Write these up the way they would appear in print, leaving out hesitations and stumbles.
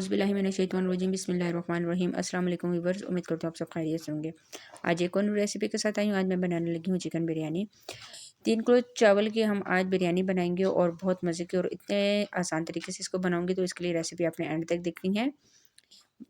औज़ुबिल्लाहिमिनश्शैतानिर्रजीम बिस्मिल्लाहिर्रहमानिर्रहीम। अस्सलाम वालेकुम व्यूअर्स, उम्मीद करता हूँ आप सब खैरियत से होंगे। आज एक और न्यू रेसिपी के साथ आई हूँ। आज मैं बनाने लगी हूँ चिकन बिरयानी। 3 किलो चावल की हम आज बिरयानी बनाएंगे और बहुत मज़े की और इतने आसान तरीके से इसको बनाऊँगी, तो इसके लिए रेसिपी आपने एंड तक देखनी है।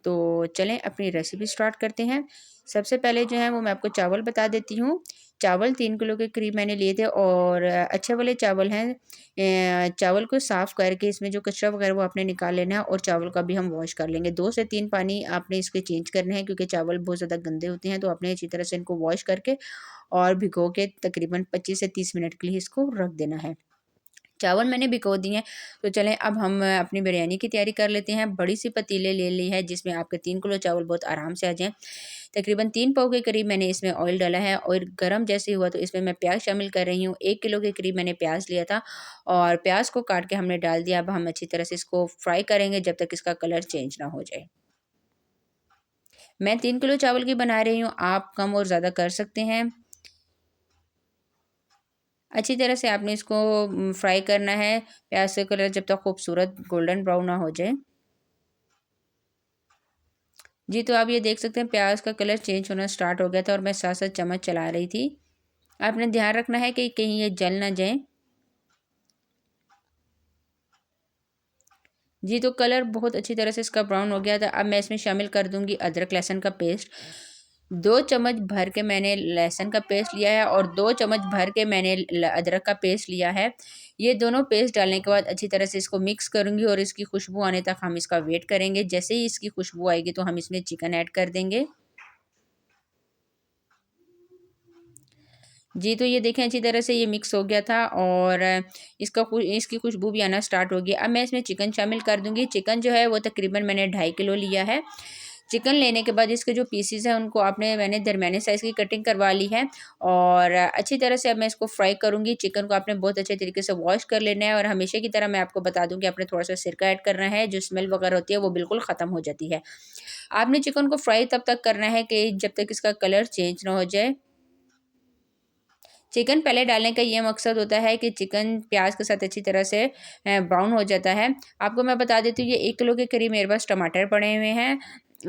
तो चलें अपनी रेसिपी स्टार्ट करते हैं। सबसे पहले जो है वो मैं आपको चावल बता देती हूँ। चावल 3 किलो के करीब मैंने लिए थे और अच्छे वाले चावल हैं। चावल को साफ़ करके इसमें जो कचरा वगैरह वो आपने निकाल लेना है और चावल का भी हम वॉश कर लेंगे। 2 से 3 पानी आपने इसके चेंज करने हैं, क्योंकि चावल बहुत ज़्यादा गंदे होते हैं। तो आपने अच्छी तरह से इनको वॉश करके और भिगो के तकरीबन 25 से 30 मिनट के लिए इसको रख देना है। चावल मैंने भिगो दिए हैं। तो चलें अब हम अपनी बिरयानी की तैयारी कर लेते हैं। बड़ी सी पतीले ले ली है जिसमें आपके 3 किलो चावल बहुत आराम से आ जाएँ। तकरीबन 3 पाव के करीब मैंने इसमें ऑयल डाला है। ऑयल गरम जैसे हुआ तो इसमें मैं प्याज शामिल कर रही हूँ। 1 किलो के करीब मैंने प्याज लिया था और प्याज को काट के हमने डाल दिया। अब हम अच्छी तरह से इसको फ्राई करेंगे जब तक इसका कलर चेंज ना हो जाए। मैं 3 किलो चावल की बना रही हूँ, आप कम और ज़्यादा कर सकते हैं। अच्छी तरह से आपने इसको फ्राई करना है। प्याज का कलर जब तक खूबसूरत गोल्डन ब्राउन ना हो जाए। जी, तो आप ये देख सकते हैं प्याज का कलर चेंज होना स्टार्ट हो गया था और मैं साथ साथ चम्मच चला रही थी। आपने ध्यान रखना है कि कहीं ये जल ना जाए। जी, तो कलर बहुत अच्छी तरह से इसका ब्राउन हो गया था। अब मैं इसमें शामिल कर दूंगी अदरक लहसुन का पेस्ट। 2 चम्मच भर के मैंने लहसुन का पेस्ट लिया है और 2 चम्मच भर के मैंने अदरक का पेस्ट लिया है। ये दोनों पेस्ट डालने के बाद अच्छी तरह से इसको मिक्स करूंगी और इसकी खुशबू आने तक हम इसका वेट करेंगे। जैसे ही इसकी खुशबू आएगी तो हम इसमें चिकन ऐड कर देंगे। जी, तो ये देखें अच्छी तरह से ये मिक्स हो गया था और इसकी खुशबू भी आना स्टार्ट हो गई। अब मैं इसमें चिकन शामिल कर दूँगी। चिकन जो है वो तकरीबन मैंने 2.5 किलो लिया है। चिकन लेने के बाद इसके जो पीसेस हैं उनको मैंने दरमियाने साइज़ की कटिंग करवा ली है और अच्छी तरह से अब मैं इसको फ्राई करूँगी। चिकन को आपने बहुत अच्छे तरीके से वॉश कर लेना है और हमेशा की तरह मैं आपको बता दूँ कि आपने थोड़ा-सा सिरका ऐड करना है, जो स्मेल वगैरह होती है वो बिल्कुल ख़त्म हो जाती है। आपने चिकन को फ्राई तब तक करना है कि जब तक इसका कलर चेंज ना हो जाए। चिकन पहले डालने का ये मकसद होता है कि चिकन प्याज के साथ अच्छी तरह से ब्राउन हो जाता है। आपको मैं बता देती हूँ ये 1 किलो के करीब मेरे पास टमाटर पड़े हुए हैं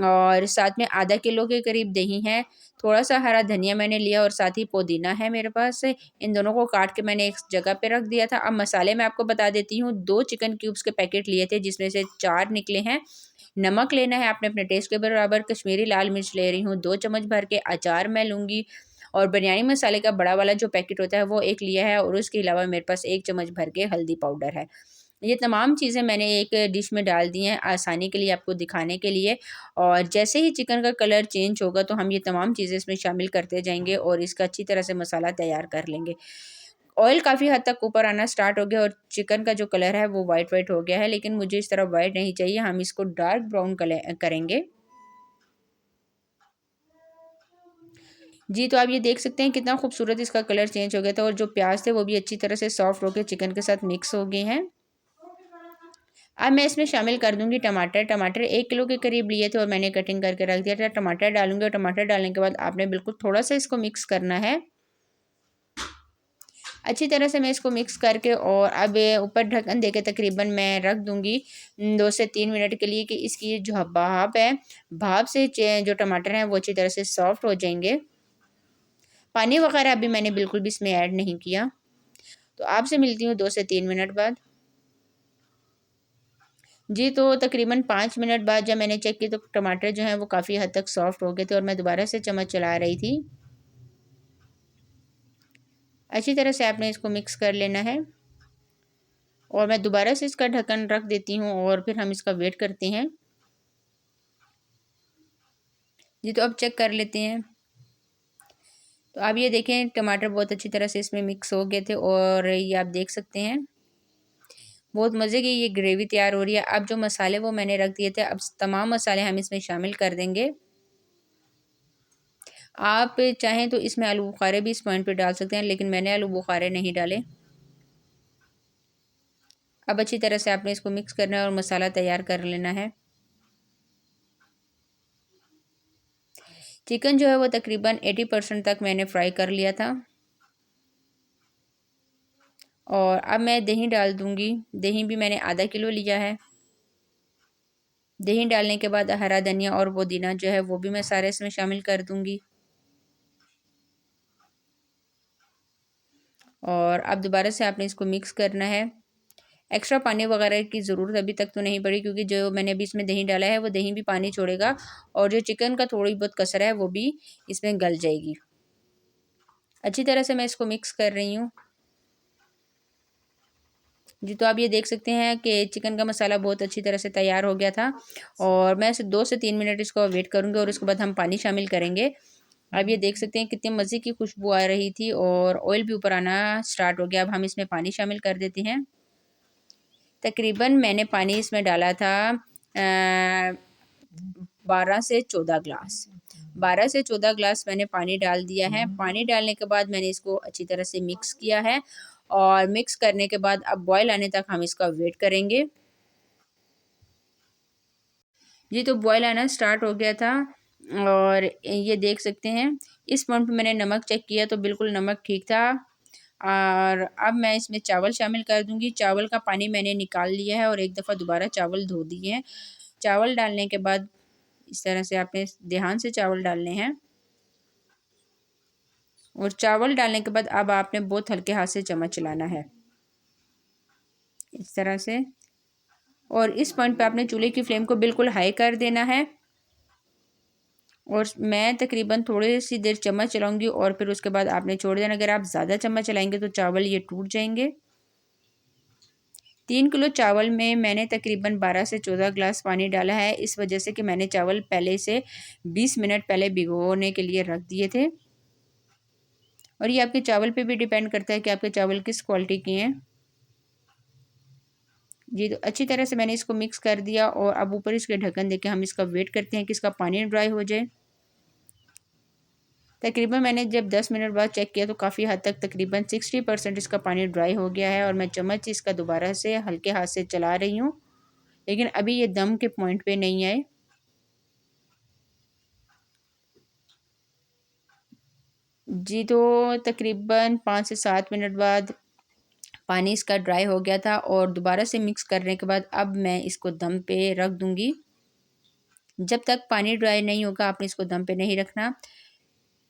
और साथ में आधा किलो के करीब दही है। थोड़ा-सा हरा धनिया मैंने लिया और साथ ही पुदीना है मेरे पास। इन दोनों को काट के मैंने एक जगह पे रख दिया था। अब मसाले मैं आपको बता देती हूँ। 2 चिकन क्यूब्स के पैकेट लिए थे जिसमें से 4 निकले हैं। नमक लेना है आपने अपने टेस्ट के बराबर। कश्मीरी लाल मिर्च ले रही हूँ 2 चम्मच भर के। अचार मैं लूँगी और बिरयानी मसाले का बड़ा वाला जो पैकेट होता है वो 1 लिया है और उसके अलावा मेरे पास 1 चम्मच भर के हल्दी पाउडर है। ये तमाम चीज़ें मैंने एक डिश में डाल दी हैं आसानी के लिए, आपको दिखाने के लिए। और जैसे ही चिकन का कलर चेंज होगा तो हम ये तमाम चीज़ें इसमें शामिल करते जाएँगे और इसका अच्छी तरह से मसाला तैयार कर लेंगे। ऑयल काफ़ी हद तक ऊपर आना स्टार्ट हो गया और चिकन का जो कलर है वो वाइट वाइट हो गया है, लेकिन मुझे इस तरह वाइट नहीं चाहिए, हम इसको डार्क ब्राउन करेंगे। जी, तो आप ये देख सकते हैं कितना खूबसूरत इसका कलर चेंज हो गया था और जो प्याज़ थे वो भी अच्छी तरह से सॉफ्ट होके चिकन के साथ मिक्स हो गए हैं। अब मैं इसमें शामिल कर दूँगी टमाटर। टमाटर 1 किलो के करीब लिए थे और मैंने कटिंग करके रख दिया था। टमाटर डालूँगी और टमाटर डालने के बाद आपने बिल्कुल थोड़ा-सा इसको मिक्स करना है। अच्छी तरह से मैं इसको मिक्स करके और अब ऊपर ढक्कन देके तकरीबन मैं रख दूँगी 2 से 3 मिनट के लिए कि इसकी जो भाप है, भाप से जो टमाटर हैं वो अच्छी तरह से सॉफ्ट हो जाएँगे। पानी वगैरह अभी मैंने बिल्कुल भी इसमें ऐड नहीं किया। तो आपसे मिलती हूँ 2 से 3 मिनट बाद। जी, तो तकरीबन 5 मिनट बाद जब मैंने चेक की तो टमाटर जो हैं वो काफ़ी हद तक सॉफ्ट हो गए थे और मैं दोबारा से चम्मच चला रही थी। अच्छी तरह से आपने इसको मिक्स कर लेना है और मैं दोबारा से इसका ढक्कन रख देती हूँ और फिर हम इसका वेट करते हैं। जी, तो अब चेक कर लेते हैं। तो आप ये देखें टमाटर बहुत अच्छी तरह से इसमें मिक्स हो गए थे और ये आप देख सकते हैं बहुत मज़े की ये ग्रेवी तैयार हो रही है। अब जो मसाले वो मैंने रख दिए थे, अब तमाम मसाले हम इसमें शामिल कर देंगे। आप चाहें तो इसमें आलू बुखारे भी इस पॉइंट पे डाल सकते हैं, लेकिन मैंने आलू बुखारे नहीं डाले। अब अच्छी तरह से आपने इसको मिक्स करना है और मसाला तैयार कर लेना है। चिकन जो है वो तकरीबन 80% तक मैंने फ्राई कर लिया था और अब मैं दही डाल दूँगी। दही भी मैंने आधा किलो लिया है। दही डालने के बाद हरा धनिया और पुदीना जो है वो भी मैं सारे इसमें शामिल कर दूँगी। और अब दोबारा से आपने इसको मिक्स करना है। एक्स्ट्रा पानी वगैरह की ज़रूरत अभी तक तो नहीं पड़ी, क्योंकि जो मैंने अभी इसमें दही डाला है वो दही भी पानी छोड़ेगा और जो चिकन का थोड़ी बहुत कसर है वो भी इसमें गल जाएगी। अच्छी तरह से मैं इसको मिक्स कर रही हूँ। जी, तो आप ये देख सकते हैं कि चिकन का मसाला बहुत अच्छी तरह से तैयार हो गया था और मैं इसे 2 से 3 मिनट इसको वेट करूँगी और उसके बाद हम पानी शामिल करेंगे। आप ये देख सकते हैं कितने मज़े की खुशबू आ रही थी और ऑयल भी ऊपर आना स्टार्ट हो गया। अब हम इसमें पानी शामिल कर देते हैं। तकरीबन मैंने पानी इसमें डाला था 12 से 14 ग्लास। 12 से 14 ग्लास मैंने पानी डाल दिया है। पानी डालने के बाद मैंने इसको अच्छी तरह से मिक्स किया है और मिक्स करने के बाद अब बॉयल आने तक हम इसका वेट करेंगे। जी, तो बॉयल आना स्टार्ट हो गया था और ये देख सकते हैं इस पॉइंट पे मैंने नमक चेक किया तो बिल्कुल नमक ठीक था। और अब मैं इसमें चावल शामिल कर दूँगी। चावल का पानी मैंने निकाल लिया है और एक दफ़ा दोबारा चावल धो दिए हैं। चावल डालने के बाद इस तरह से आपने ध्यान से चावल डालने हैं और चावल डालने के बाद अब आपने बहुत हल्के हाथ से चम्मच चलाना है, इस तरह से। और इस पॉइंट पे आपने चूल्हे की फ्लेम को बिल्कुल हाई कर देना है और मैं तकरीबन थोड़ी सी देर चम्मच चलाऊंगी और फिर उसके बाद आपने छोड़ देना। अगर आप ज़्यादा चम्मच चलाएंगे तो चावल ये टूट जाएंगे। 3 किलो चावल में मैंने तकरीबन 12 से 14 ग्लास पानी डाला है, इस वजह से कि मैंने चावल पहले से 20 मिनट पहले भिगोने के लिए रख दिए थे। और ये आपके चावल पे भी डिपेंड करता है कि आपके चावल किस क्वालिटी के हैं। जी, तो अच्छी तरह से मैंने इसको मिक्स कर दिया और अब ऊपर इसके ढक्कन देके हम इसका वेट करते हैं कि इसका पानी ड्राई हो जाए। तकरीबन मैंने जब 10 मिनट बाद चेक किया तो काफ़ी हद तक तकरीबन 60% इसका पानी ड्राई हो गया है और मैं चम्मच इसका दोबारा से हल्के हाथ से चला रही हूँ, लेकिन अभी ये दम के पॉइंट पे नहीं आए। जी, तो तकरीबन 5 से 7 मिनट बाद पानी इसका ड्राई हो गया था और दोबारा से मिक्स करने के बाद अब मैं इसको दम पे रख दूँगी। जब तक पानी ड्राई नहीं होगा आपने इसको दम पे नहीं रखना।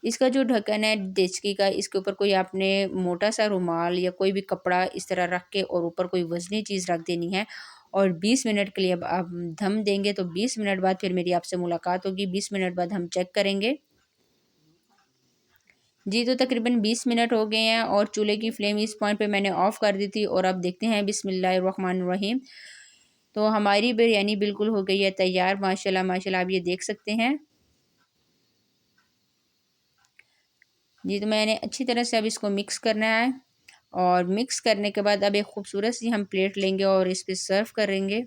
इसका जो ढक्कन है डेचकी का, इसके ऊपर कोई आपने मोटा सा रुमाल या कोई भी कपड़ा इस तरह रख के और ऊपर कोई वज़नी चीज़ रख देनी है और 20 मिनट के लिए अब आप दम देंगे। तो 20 मिनट बाद फिर मेरी आपसे मुलाकात होगी। 20 मिनट बाद हम चेक करेंगे। जी, तो तकरीबन 20 मिनट हो गए हैं और चूल्हे की फ्लेम इस पॉइंट पे मैंने ऑफ़ कर दी थी और अब देखते हैं बिस्मिल्लाहिर्रहमानिर्रहीम। तो हमारी बिरयानी बिल्कुल हो गई है तैयार, माशाल्लाह माशाल्लाह, आप ये देख सकते हैं। जी, तो मैंने अच्छी तरह से अब इसको मिक्स करना है और मिक्स करने के बाद अब एक खूबसूरत सी हम प्लेट लेंगे और इस पे सर्व करेंगे।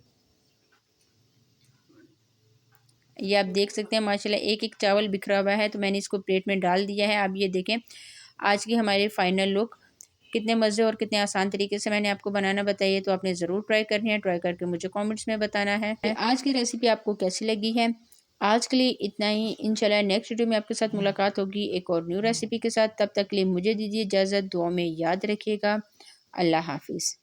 ये आप देख सकते हैं माशाल्लाह एक-एक चावल बिखरा हुआ है, तो मैंने इसको प्लेट में डाल दिया है। अब ये देखें आज की हमारी फाइनल लुक। कितने मज़े और कितने आसान तरीके से मैंने आपको बनाना बताई है, तो आपने ज़रूर ट्राई करनी है। ट्राई करके मुझे कमेंट्स में बताना है आज की रेसिपी आपको कैसी लगी है। आज के लिए इतना ही। इंशाल्लाह नेक्स्ट वीडियो में आपके साथ मुलाकात होगी एक और न्यू रेसिपी के साथ। तब तक के लिए मुझे दीजिए इजाज़त। दुआ में याद रखिएगा। अल्लाह हाफ़िज़।